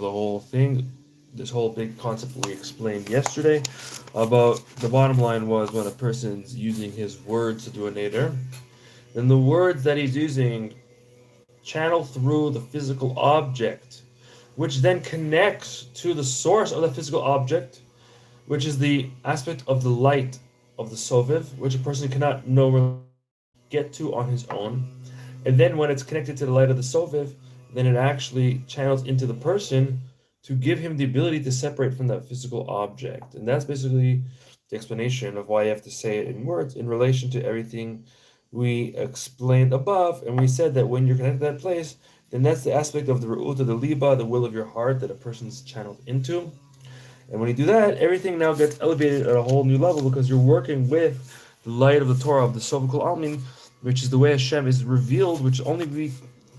the whole thing, this whole big concept we explained yesterday about the bottom line was when a person's using his words to do a neder, then the words that he's using channel through the physical object, which then connects to the source of the physical object, which is the aspect of the light of the soviv, which a person cannot know get to on his own. And then when it's connected to the light of the soviv, then it actually channels into the person to give him the ability to separate from that physical object. And that's basically the explanation of why you have to say it in words in relation to everything we explained above. And we said that when you're connected to that place, then that's the aspect of the Ru'ut of the Liba, the will of your heart that a person's channeled into. And when you do that, everything now gets elevated at a whole new level because you're working with the light of the Torah, of the Sovukal Almin, which is the way Hashem is revealed, which only be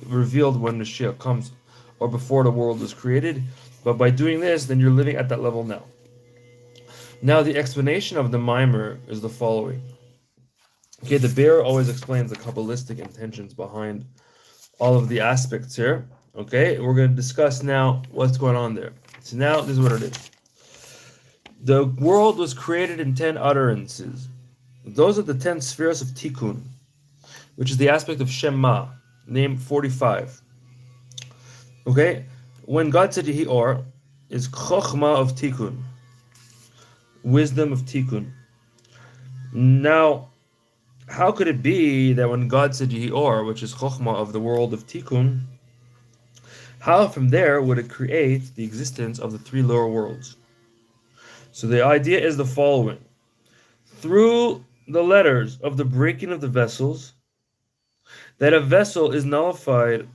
revealed when Mashiach comes or before the world was created. But by doing this, then you're living at that level now. Now, the explanation of the mimer is the following. Okay, the bear always explains the Kabbalistic intentions behind all of the aspects here. Okay, we're going to discuss now what's going on there. So now, this is what it is. The world was created in 10 utterances. Those are the 10 spheres of Tikkun, which is the aspect of Shema, named 45. Okay? When God said Yehi Or, is Chokhmah of Tikkun, wisdom of Tikkun. Now, how could it be that when God said Yehi Or, which is Chokhmah of the world of Tikkun, how from there would it create the existence of the three lower worlds? So the idea is the following. Through the letters of the breaking of the vessels, that a vessel is nullified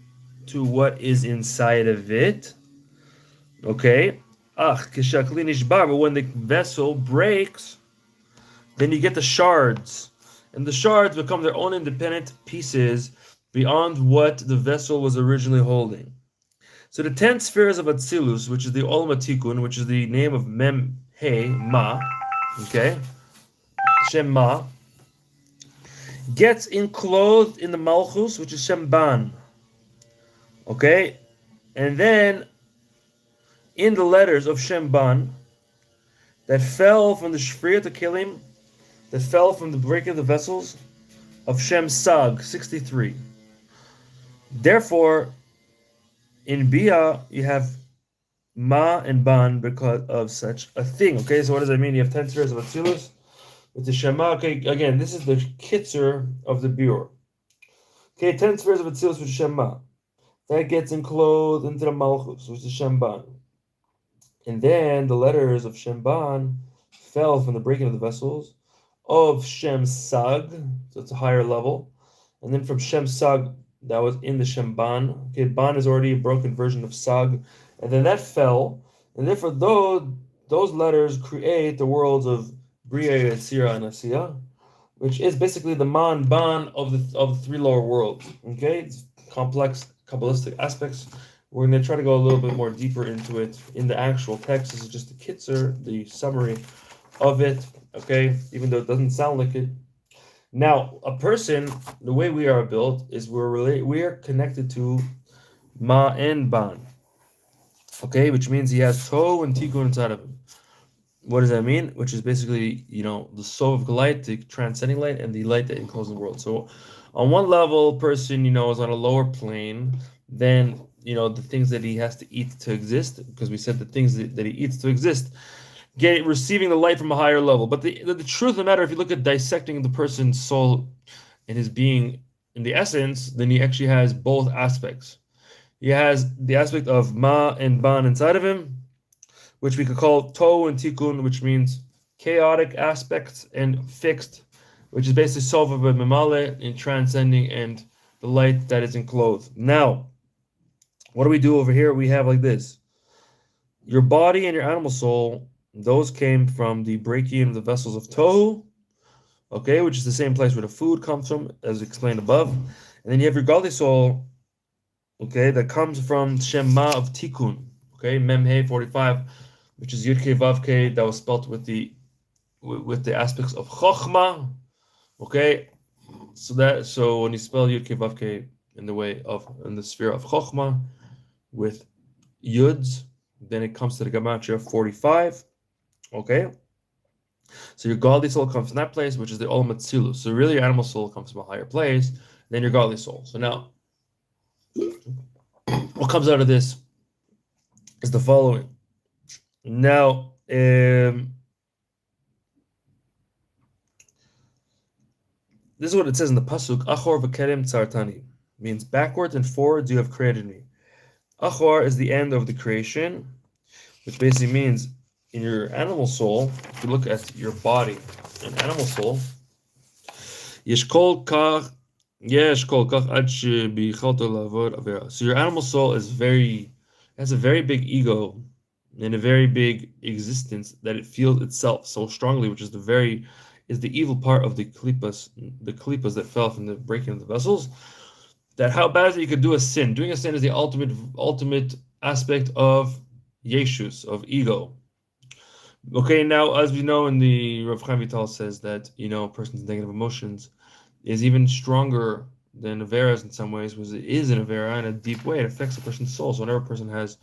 to what is inside of it. Okay? But when the vessel breaks, then you get the shards. And the shards become their own independent pieces beyond what the vessel was originally holding. So the 10 spheres of Atzilus, which is the Olam Tikun, which is the name of Mem He Ma, okay? Shem Ma, gets enclosed in the Malchus, which is Shemban. Okay? And then in the letters of Shemban that fell from the Shfriyat Kelim, that fell from the breaking of the vessels of Shem Sag, 63. Therefore, in Bia, you have Ma and Ban because of such a thing. Okay, so what does that mean? You have 10 spheres of Atzilus with the Shema. Okay, again, this is the Kitzer of the Biur. Okay, 10 spheres of Atzilus with Shema. That gets enclosed into the Malchus, which is Shemban. And then the letters of Shemban fell from the breaking of the vessels of Shem Sag, so it's a higher level. And then from Shem Sag, that was in the Shemban. Okay, Ban is already a broken version of Sag. And then that fell. And therefore, those letters create the worlds of Bria, Yetzira, and Asiya, which is basically the Man Ban of the three lower worlds. Okay, it's complex Kabbalistic aspects. We're going to try to go a little bit more deeper into it in the actual text. This is just the kitzer, the summary of it. Okay, even though it doesn't sound like it. Now, a person, the way we are built is we are connected to Ma and Ban. Okay, which means he has Toe and Tikkun inside of him. What does that mean? Which is basically, the soul of light, the transcending light, and the light that encloses the world. So, on one level, person, is on a lower plane than, the things that he has to eat to exist, because we said the things that he eats to exist, receiving the light from a higher level. But the truth of the matter, if you look at dissecting the person's soul and his being in the essence, then he actually has both aspects. He has the aspect of Ma and Ban inside of him, which we could call To and Tikkun, which means chaotic aspects, and fixed, which is basically Sova B'Mimale, in transcending and the light that is enclosed. Now, what do we do over here? We have like this. Your body and your animal soul, those came from the breaking of the vessels of Tohu, okay, which is the same place where the food comes from, as explained above. And then you have your godly soul, okay, that comes from Shema of Tikkun, okay, Memhe 45, which is Yud-Kei Vav-Kei, that was spelt with the aspects of Chokhmah, okay. So when you spell Yud-Kei Vav-Kei in the sphere of Chokhmah with Yuds, then it comes to the gematria 45. Okay? So your godly soul comes from that place, which is the ultimate silus. So really your animal soul comes from a higher place than your godly soul. So now, what comes out of this is the following. Now, this is what it says in the pasuk. Achor v'kerem tzartani means backwards and forwards you have created me. Achor is the end of the creation, which basically means in your animal soul. If you look at your body, an animal soul, yesh kol kach ad shebichalto lavod avera. So your animal soul has a very big ego and a very big existence that it feels itself so strongly, which is the evil part of the klipas that fell from the breaking of the vessels. That how bad you could do a sin. Doing a sin is the ultimate aspect of yeshus, of ego. Okay, now as we know in the Rav Chaim Vital says that a person's negative emotions is even stronger than averas in some ways, because it is an avera in a deep way. It affects a person's soul. So whenever a person has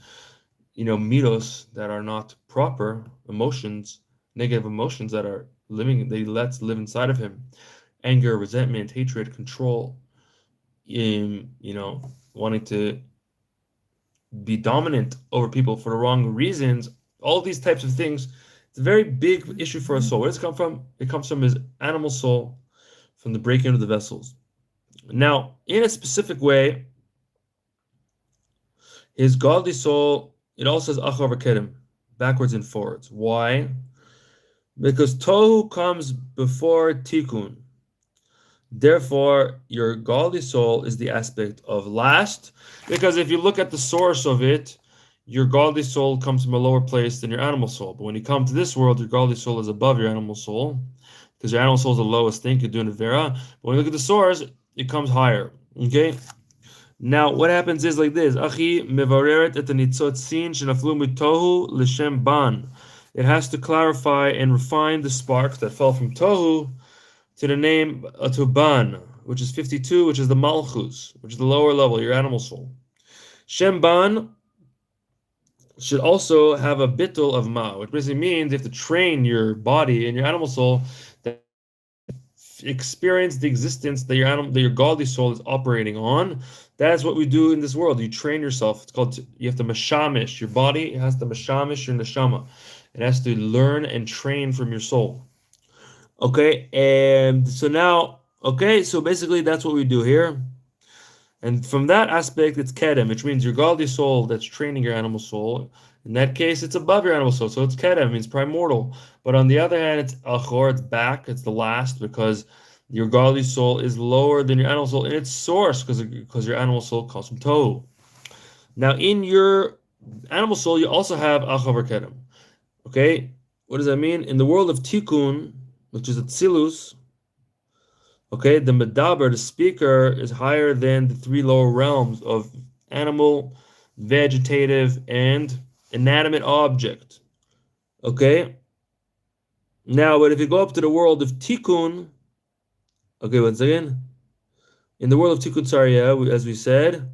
mitos that are not proper emotions, negative emotions that are let's live inside of him, anger, resentment, hatred, control, wanting to be dominant over people for the wrong reasons, all these types of things, it's a very big issue for a soul. Where does it come from? It comes from his animal soul, from the breaking of the vessels. Now, in a specific way, his godly soul, it also says achar v'kedem, backwards and forwards. Why? Because tohu comes before tikkun. Therefore, your godly soul is the aspect of last, because if you look at the source of it, your godly soul comes from a lower place than your animal soul. But when you come to this world, your godly soul is above your animal soul, because your animal soul is the lowest thing. You're doing a vera. But when you look at the source, it comes higher. Okay? Now, what happens is like this. Achi mevareret et anitzot sin shenaflu mitohu l'shem ban. It has to clarify and refine the sparks that fell from tohu to the name to ban, which is 52, which is the malchus, which is the lower level, your animal soul. Shem ban should also have a bittul of ma, which basically means you have to train your body and your animal soul that experience the existence that your godly soul is operating on. That's what we do in this world. You train yourself. It's called, you have to mashamish. Your body has to mashamish your neshama. It has to learn and train from your soul. Okay, and so now, so basically that's what we do here. And from that aspect, it's kedem, which means your godly soul that's training your animal soul. In that case, it's above your animal soul, so it's kedem, means primordial. But on the other hand, it's achor, it's back, it's the last, because your godly soul is lower than your animal soul in its source, because your animal soul comes from tohu. Now, in your animal soul, you also have achor kedem. Okay, what does that mean? In the world of tikkun, which is Atzilus, okay, the medaber, the speaker, is higher than the three lower realms of animal, vegetative, and inanimate object. Okay? Now, but if you go up to the world of tikkun, okay, once again, in the world of tikkun, as we said,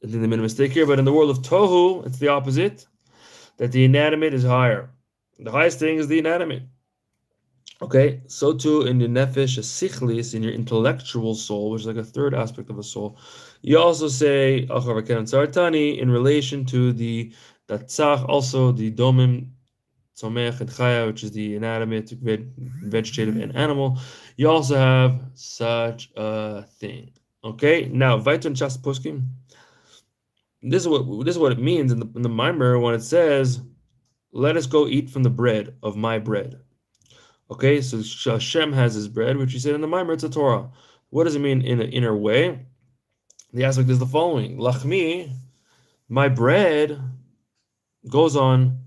I think they made a mistake here, but in the world of tohu, it's the opposite, that the inanimate is higher. The highest thing is the inanimate. Okay, so too in the nefesh, a sichlis, in your intellectual soul, which is like a third aspect of a soul, you also say achar v'kedem tzartani in relation to the tzach, also the domim, tzomech, and chaya, which is the inanimate, vegetative, and animal. You also have such a thing. Okay, now vaiton chas poskim. This is what it means in the mimer when it says, "Let us go eat from the bread of my bread." Okay, so Hashem has his bread, which he said in the Maimer, it's a Torah. What does it mean in an inner way? The aspect is the following. Lachmi, my bread, goes on,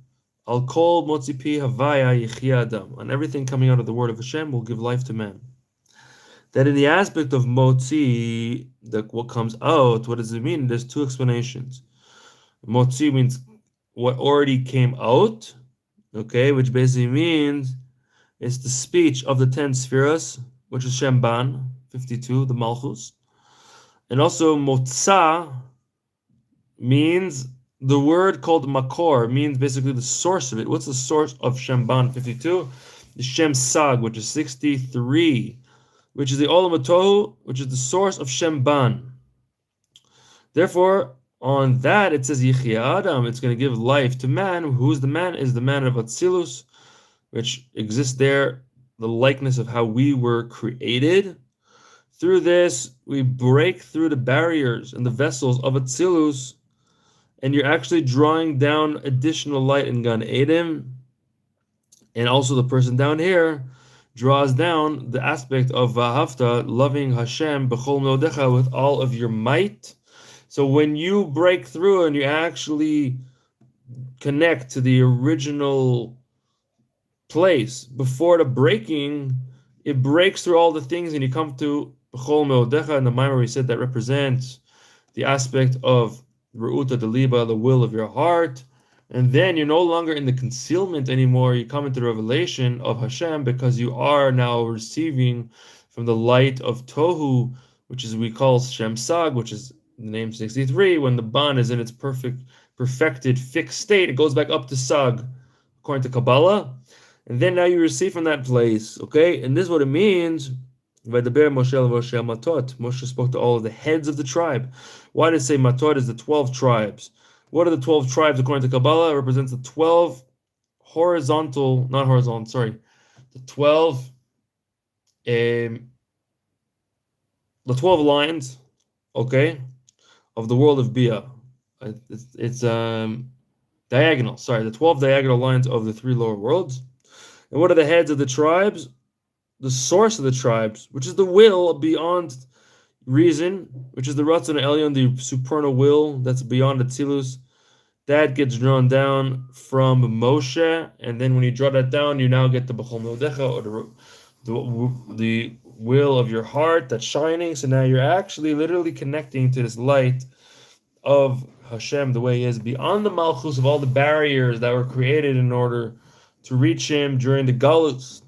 Al kol motzipi havaya yichya adam. On everything coming out of the word of Hashem will give life to man. That in the aspect of motzi, what comes out, what does it mean? There's two explanations. Motzi means what already came out, okay, which basically means it's the speech of the 10 spheres, which is Shemban, 52, the Malchus. And also Motza means the word called makor means basically the source of it. What's the source of Shemban 52? The Shem Sag, which is 63, which is the Olam Tohu, which is the source of Shemban. Therefore, on that it says Yichya Adam, it's going to give life to man. Who's the man? Is the man of Atzilus, which exists there, the likeness of how we were created. Through this, we break through the barriers and the vessels of Atzilus, and you're actually drawing down additional light in Gan Eden. And also the person down here draws down the aspect of Vahavta, loving Hashem, B'chol Meodecha, with all of your might. So when you break through and you actually connect to the original place before the breaking, it breaks through all the things and you come to B'chol Meodecha. In the Maimer we said that represents the aspect of Re'uta Deliba, the will of your heart. And then you're no longer in the concealment anymore. You come into the revelation of Hashem because you are now receiving from the light of Tohu, which is we call Shem Sag, which is the name 63. When the ban is in its perfected, fixed state, it goes back up to Sag, according to Kabbalah. And then now you receive from that place, okay? And this is what it means. Moshe spoke to all of the heads of the tribe. Why did it say Matot is the 12 tribes? What are the 12 tribes according to Kabbalah? It represents the 12 the 12 lines, okay, of the world of Bia. It's diagonal, the 12 diagonal lines of the 3 lower worlds. And what are the heads of the tribes? The source of the tribes, which is the will beyond reason, which is the Ratzon Elyon, the supernal will that's beyond Atzilus. That gets drawn down from Moshe, and then when you draw that down, you now get the B'chol Meodecha, or the will of your heart that's shining. So now you're actually literally connecting to this light of Hashem the way He is, beyond the Malchus of all the barriers that were created in order to reach Him during the Galus.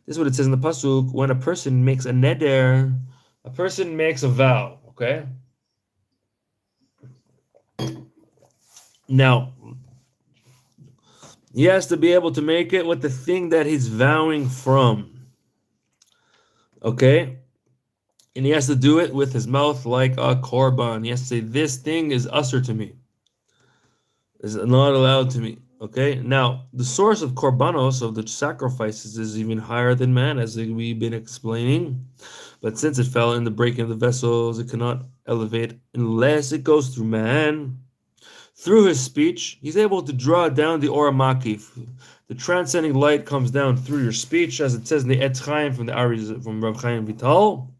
This is what it says in the Pasuk, when a person makes a neder, a person makes a vow, okay? Now, he has to be able to make it with the thing that he's vowing from, okay? And he has to do it with his mouth like a korban. He has to say, this thing is usher to me. Is not allowed to me. Okay, now the source of korbanos, of the sacrifices, is even higher than man, as we've been explaining. But since it fell in the breaking of the vessels, it cannot elevate unless it goes through man. Through his speech, he's able to draw down the Ora Makif. The transcending light comes down through your speech, as it says in the Et Chaim from Rav Chaim Vital,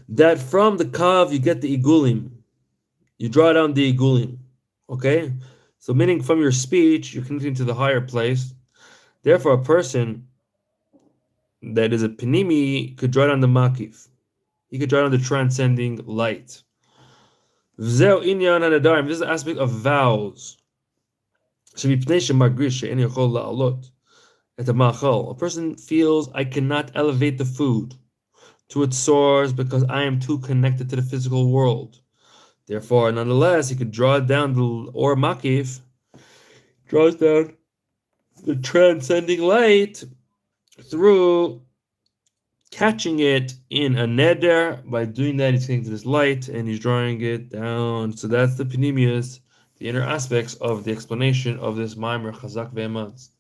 that from the Kav you get the Igulim. You draw down the Igulim. Okay? So meaning from your speech, you're connecting to the higher place. Therefore, a person that is a Panimi could draw down the Makif. He could draw down the transcending light. This is the aspect of vows. A person feels, I cannot elevate the food to its source because I am too connected to the physical world. Therefore, nonetheless, he could draw down the Or Makif, draws down the transcending light through catching it in a neder. By doing that, he's getting to this light and he's drawing it down. So that's the Panimius, the inner aspects of the explanation of this Maimer Chazak Ve'ematz.